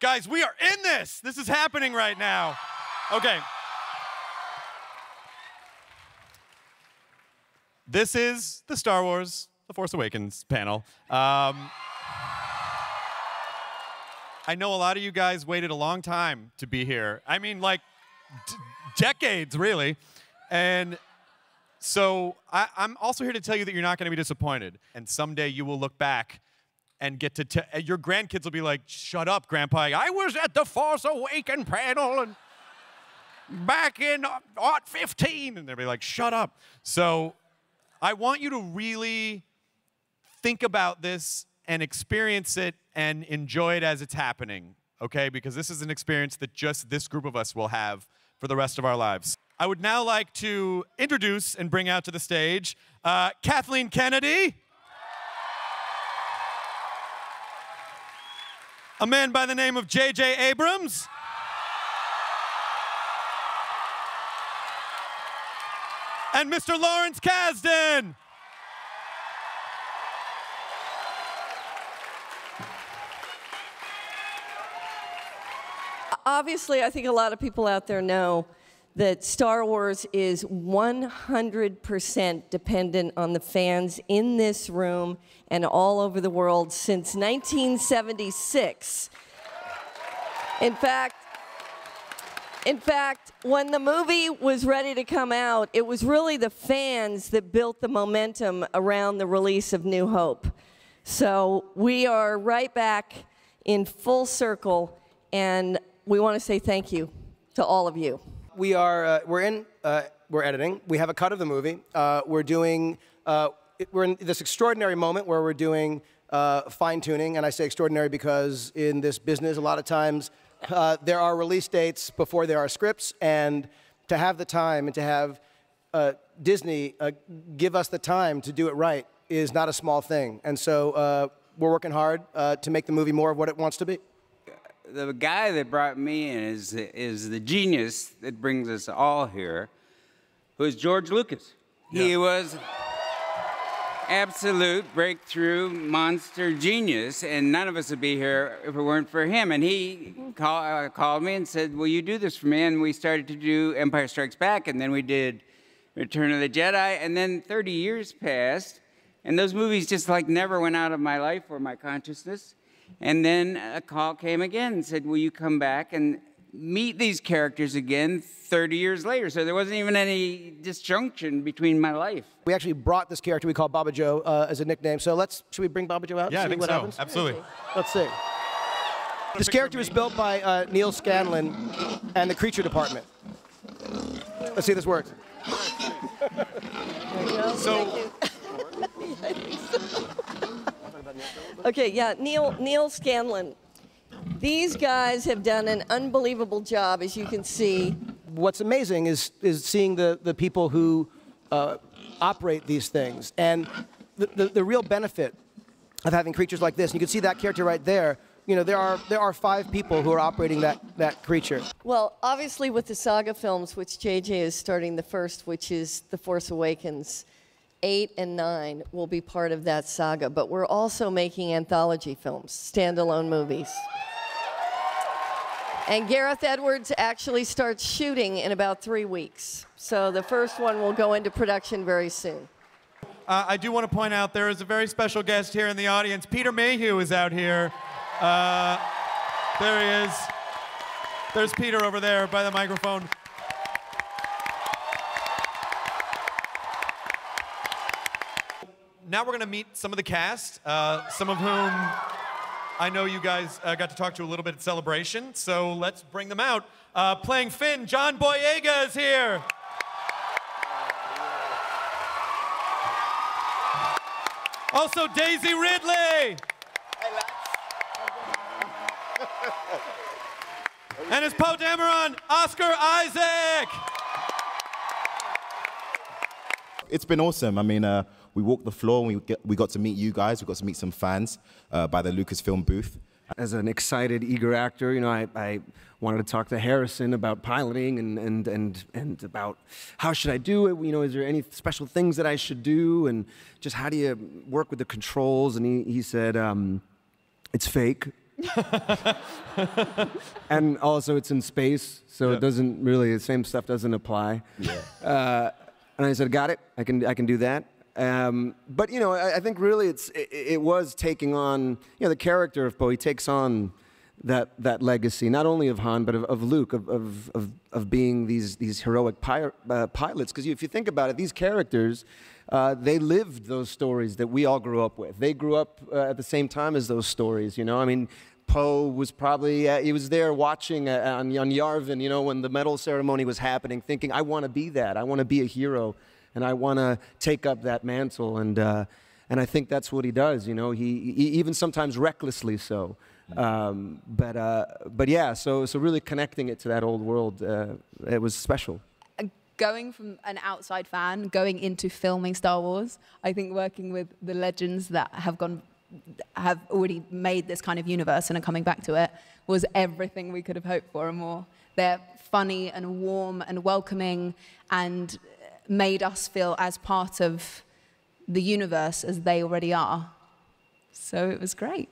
Guys, we are in this. This is happening right now. Okay. This is the Star Wars The Force Awakens panel. I know a lot of you guys waited a long time to be here. I mean, like, decades, really. And so I'm also here to tell you that you're not going to be disappointed. And someday you will look back and get to your grandkids will be like, shut up, Grandpa. I was at the Force Awakens panel and back in 15. And they'll be like, shut up. So I want you to really think about this and experience it and enjoy it as it's happening, okay? Because this is an experience that just this group of us will have for the rest of our lives. I would now like to introduce and bring out to the stage Kathleen Kennedy, a man by the name of J.J. Abrams, and Mr. Lawrence Kasdan. Obviously, I think a lot of people out there know that Star Wars is 100% dependent on the fans in this room and all over the world since 1976. In fact, when the movie was ready to come out, it was really the fans that built the momentum around the release of New Hope. So we are right back in full circle, and we want to say thank you to all of you. We're editing. We have a cut of the movie. We're in this extraordinary moment where we're doing fine-tuning, and I say extraordinary because in this business, a lot of times there are release dates before there are scripts, and to have the time and to have Disney give us the time to do it right is not a small thing. And so we're working hard to make the movie more of what it wants to be. The guy that brought me in is the genius that brings us all here, who is George Lucas. Yeah. He was absolute breakthrough monster genius, and none of us would be here if it weren't for him. And he called me and said, will you do this for me? And we started to do Empire Strikes Back, and then we did Return of the Jedi, and then 30 years passed, and those movies just like never went out of my life or my consciousness. And then a call came again and said, will you come back and meet these characters again 30 years later? So there wasn't even any disjunction between my life. We actually brought this character we call Baba Joe as a nickname. So should we bring Baba Joe out? Yeah, and I think what so. Happens? Absolutely. Let's see. This character was built by Neil Scanlon and the Creature Department. Let's see if this works. So. Okay, yeah, Neil Scanlon. These guys have done an unbelievable job, as you can see. What's amazing is seeing the people who operate these things. And the real benefit of having creatures like this, and you can see that character right there, you know, there are 5 people who are operating that creature. Well, obviously with the saga films, which JJ is starting the first, which is The Force Awakens, 8 and 9 will be part of that saga, but we're also making anthology films, standalone movies. And Gareth Edwards actually starts shooting in about 3 weeks. So the first one will go into production very soon. I do want to point out there is a very special guest here in the audience. Peter Mayhew is out here. There he is. There's Peter over there by the microphone. Now we're going to meet some of the cast, some of whom I know you guys got to talk to a little bit at Celebration, so let's bring them out. Playing Finn, John Boyega is here. Also, Daisy Ridley. And as Poe Dameron, Oscar Isaac. It's been awesome. I mean, we walked the floor and we got to meet you guys. We got to meet some fans by the Lucasfilm booth. As an excited, eager actor, you know, I wanted to talk to Harrison about piloting and about how should I do it. You know, is there any special things that I should do, and just how do you work with the controls? And he said, it's fake. And also it's in space, so it doesn't really, the same stuff doesn't apply. Yeah. And I said, got it, I can do that. But you know, I think really it was taking on, you know, the character of Poe. He takes on that legacy, not only of Han, but of Luke, of being these heroic pilots. Because if you think about it, these characters, they lived those stories that we all grew up with. They grew up at the same time as those stories, you know? I mean, Poe was probably, he was there watching on Yavin, you know, when the medal ceremony was happening, thinking, I want to be that. I want to be a hero, and I want to take up that mantle. And I think that's what he does, you know? He even sometimes recklessly so. But yeah, so really connecting it to that old world, it was special. Going from an outside fan, going into filming Star Wars, I think working with the legends that have already made this kind of universe and are coming back to it was everything we could have hoped for and more. They're funny and warm and welcoming and made us feel as part of the universe as they already are. So it was great.